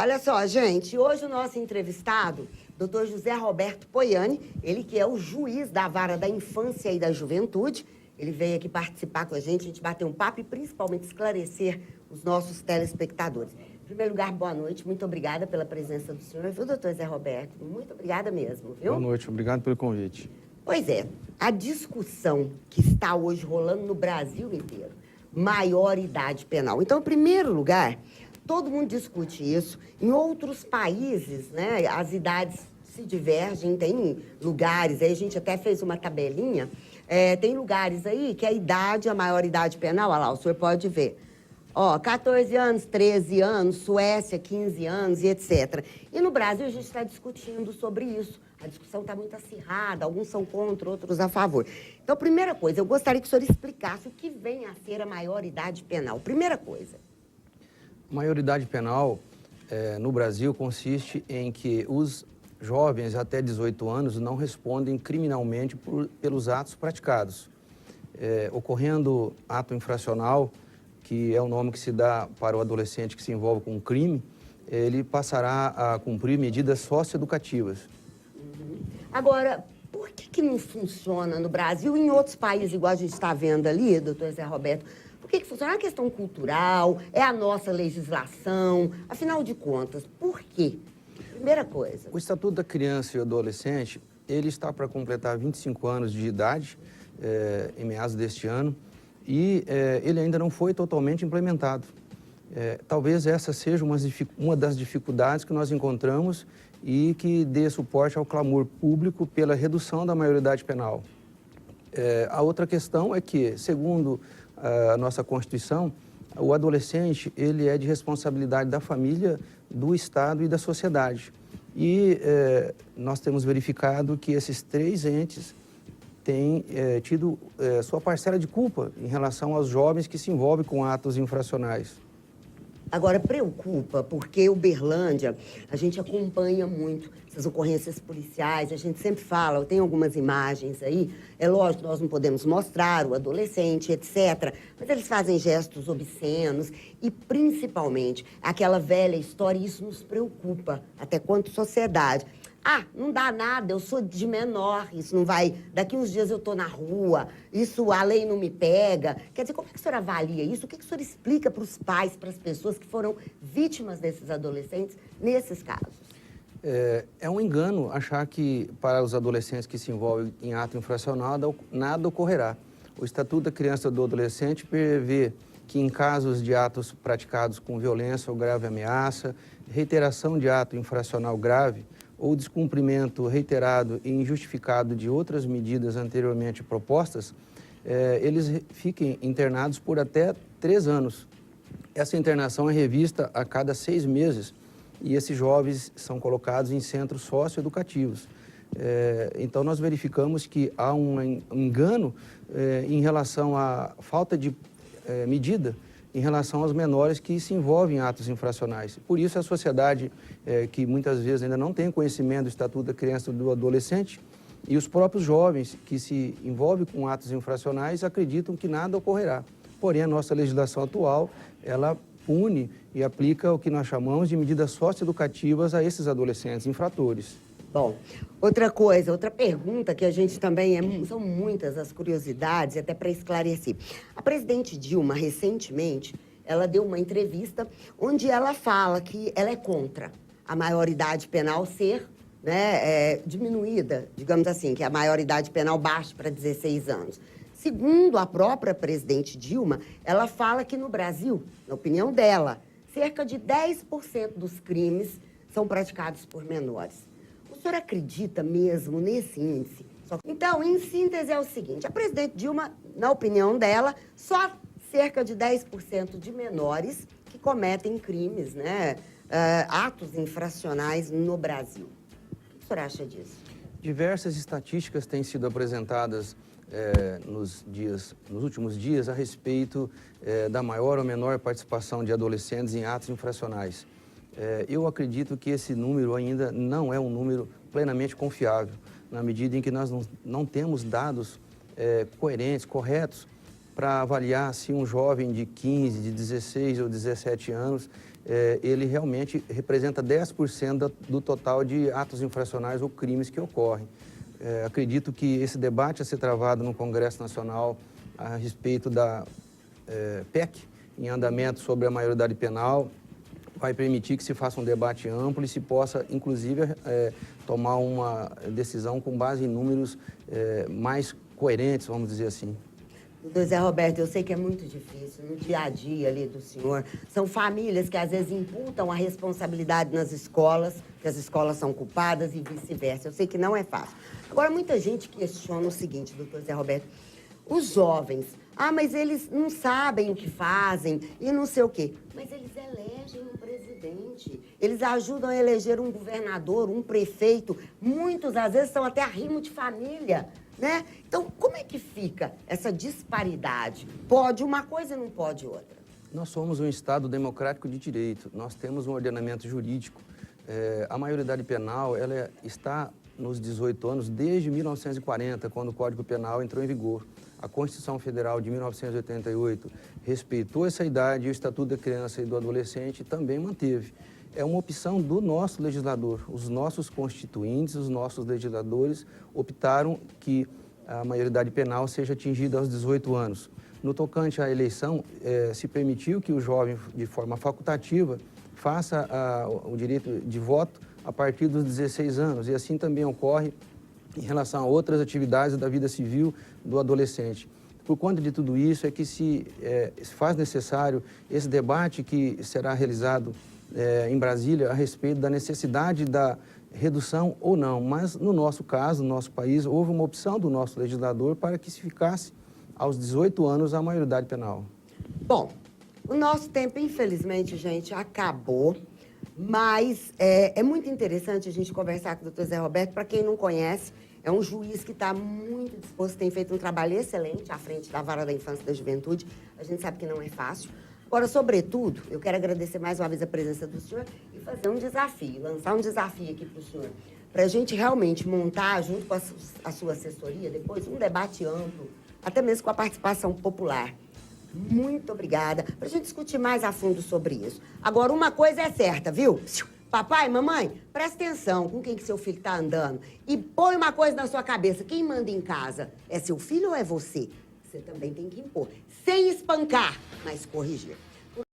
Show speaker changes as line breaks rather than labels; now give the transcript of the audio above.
Olha só, gente, hoje o nosso entrevistado, Dr. José Roberto Poiani, ele que é o juiz da Vara da Infância e da Juventude, ele veio aqui participar com a gente bater um papo e principalmente esclarecer os nossos telespectadores. Em primeiro lugar, boa noite, muito obrigada pela presença do senhor, viu, doutor Zé Roberto? Muito obrigada mesmo, viu?
Boa noite, obrigado pelo convite.
Pois é, a discussão que está hoje rolando no Brasil inteiro, maioridade penal. Então, em primeiro lugar, todo mundo discute isso. Em outros países, né, as idades se divergem, tem lugares, aí a gente até fez uma tabelinha, tem lugares aí que a idade, a maioridade penal, olha lá, o senhor pode ver. Ó, 14 anos, 13 anos, Suécia, 15 anos e etc. E no Brasil a gente está discutindo sobre isso. A discussão está muito acirrada, alguns são contra, outros a favor. Então, primeira coisa, eu gostaria que o senhor explicasse o que vem a ser a maioridade penal. Primeira coisa.
Maioridade penal no Brasil consiste em que os jovens até 18 anos não respondem criminalmente pelos atos praticados. Ocorrendo ato infracional, que é o nome que se dá para o adolescente que se envolve com um crime, ele passará a cumprir medidas socioeducativas.
Agora, por que não funciona no Brasil e em outros países, igual a gente está vendo ali, doutor Zé Roberto? Por que funciona? É uma questão cultural, é a nossa legislação, afinal de contas, por quê? Primeira coisa.
O Estatuto da Criança e Adolescente, ele está para completar 25 anos de idade, em meados deste ano, e ele ainda não foi totalmente implementado. Talvez essa seja uma das dificuldades que nós encontramos e que dê suporte ao clamor público pela redução da maioridade penal. A outra questão é que, segundo a nossa Constituição, o adolescente ele é de responsabilidade da família, do Estado e da sociedade. E nós temos verificado que esses três entes têm tido sua parcela de culpa em relação aos jovens que se envolvem com atos infracionais.
Agora, preocupa, porque Uberlândia, a gente acompanha muito essas ocorrências policiais, a gente sempre fala, tem algumas imagens aí, é lógico, nós não podemos mostrar o adolescente, etc., mas eles fazem gestos obscenos e, principalmente, aquela velha história, e isso nos preocupa, até quanto sociedade. Ah, não dá nada, eu sou de menor, isso não vai... Daqui uns dias eu tô na rua, isso, a lei não me pega. Quer dizer, como é que o senhor avalia isso? O que o senhor explica para os pais, para as pessoas que foram vítimas desses adolescentes nesses casos?
É um engano achar que para os adolescentes que se envolvem em ato infracional nada ocorrerá. O Estatuto da Criança e do Adolescente prevê que em casos de atos praticados com violência ou grave ameaça, reiteração de ato infracional grave, ou descumprimento reiterado e injustificado de outras medidas anteriormente propostas, eles fiquem internados por até 3 anos. Essa internação é revista a cada 6 meses e esses jovens são colocados em centros socioeducativos. Então, nós verificamos que há um engano em relação à falta de medida em relação aos menores que se envolvem em atos infracionais. Por isso, a sociedade, que muitas vezes ainda não tem conhecimento do Estatuto da Criança e do Adolescente, e os próprios jovens que se envolvem com atos infracionais acreditam que nada ocorrerá. Porém, a nossa legislação atual, ela pune e aplica o que nós chamamos de medidas socioeducativas a esses adolescentes infratores.
Bom, outra coisa, outra pergunta que a gente também, são muitas as curiosidades, até para esclarecer. A presidente Dilma, recentemente, ela deu uma entrevista onde ela fala que ela é contra a maioridade penal ser diminuída, digamos assim, que a maioridade penal baixe para 16 anos. Segundo a própria presidente Dilma, ela fala que no Brasil, na opinião dela, cerca de 10% dos crimes são praticados por menores. O senhor acredita mesmo nesse índice? Então, em síntese, é o seguinte, a presidente Dilma, na opinião dela, só cerca de 10% de menores que cometem crimes, atos infracionais no Brasil. O que o senhor acha disso?
Diversas estatísticas têm sido apresentadas nos últimos dias a respeito da maior ou menor participação de adolescentes em atos infracionais. Eu acredito que esse número ainda não é um número plenamente confiável, na medida em que nós não temos dados coerentes, corretos, para avaliar se um jovem de 15, de 16 ou 17 anos, ele realmente representa 10% do total de atos infracionais ou crimes que ocorrem. Acredito que esse debate a ser travado no Congresso Nacional a respeito da PEC em andamento sobre a maioridade penal vai permitir que se faça um debate amplo e se possa, inclusive, tomar uma decisão com base em números mais coerentes, vamos dizer assim.
Doutor Zé Roberto, eu sei que é muito difícil no dia a dia ali do senhor. São famílias que às vezes imputam a responsabilidade nas escolas, que as escolas são culpadas e vice-versa. Eu sei que não é fácil. Agora, muita gente questiona o seguinte, doutor Zé Roberto, os jovens, mas eles não sabem o que fazem e não sei o quê. Mas eles elegem um presidente, eles ajudam a eleger um governador, um prefeito. Muitos, às vezes, são até arrimo de família, né? Então, como é que fica essa disparidade? Pode uma coisa e não pode outra?
Nós somos um Estado democrático de direito, nós temos um ordenamento jurídico. A maioridade penal ela está nos 18 anos desde 1940, quando o Código Penal entrou em vigor. A Constituição Federal de 1988 respeitou essa idade e o Estatuto da Criança e do Adolescente também manteve. É uma opção do nosso legislador. Os nossos constituintes, os nossos legisladores optaram que a maioridade penal seja atingida aos 18 anos. No tocante à eleição, se permitiu que o jovem, de forma facultativa, faça o direito de voto a partir dos 16 anos. E assim também ocorre em relação a outras atividades da vida civil do adolescente. Por conta de tudo isso é que se faz necessário esse debate que será realizado em Brasília a respeito da necessidade da redução ou não. Mas no nosso caso, no nosso país, houve uma opção do nosso legislador para que se ficasse aos 18 anos a maioridade penal.
Bom, o nosso tempo, infelizmente, gente, acabou. Mas é muito interessante a gente conversar com o doutor Zé Roberto. Para quem não conhece, é um juiz que está muito disposto, tem feito um trabalho excelente à frente da Vara da Infância e da Juventude. A gente sabe que não é fácil. Agora, sobretudo, eu quero agradecer mais uma vez a presença do senhor e fazer um desafio, lançar um desafio aqui para o senhor, para a gente realmente montar, junto com a sua assessoria, depois, um debate amplo, até mesmo com a participação popular. Muito obrigada. Para a gente discutir mais a fundo sobre isso. Agora, uma coisa é certa, viu? Papai, mamãe, presta atenção com quem que seu filho está andando. E põe uma coisa na sua cabeça. Quem manda em casa é seu filho ou é você? Você também tem que impor. Sem espancar, mas corrigir.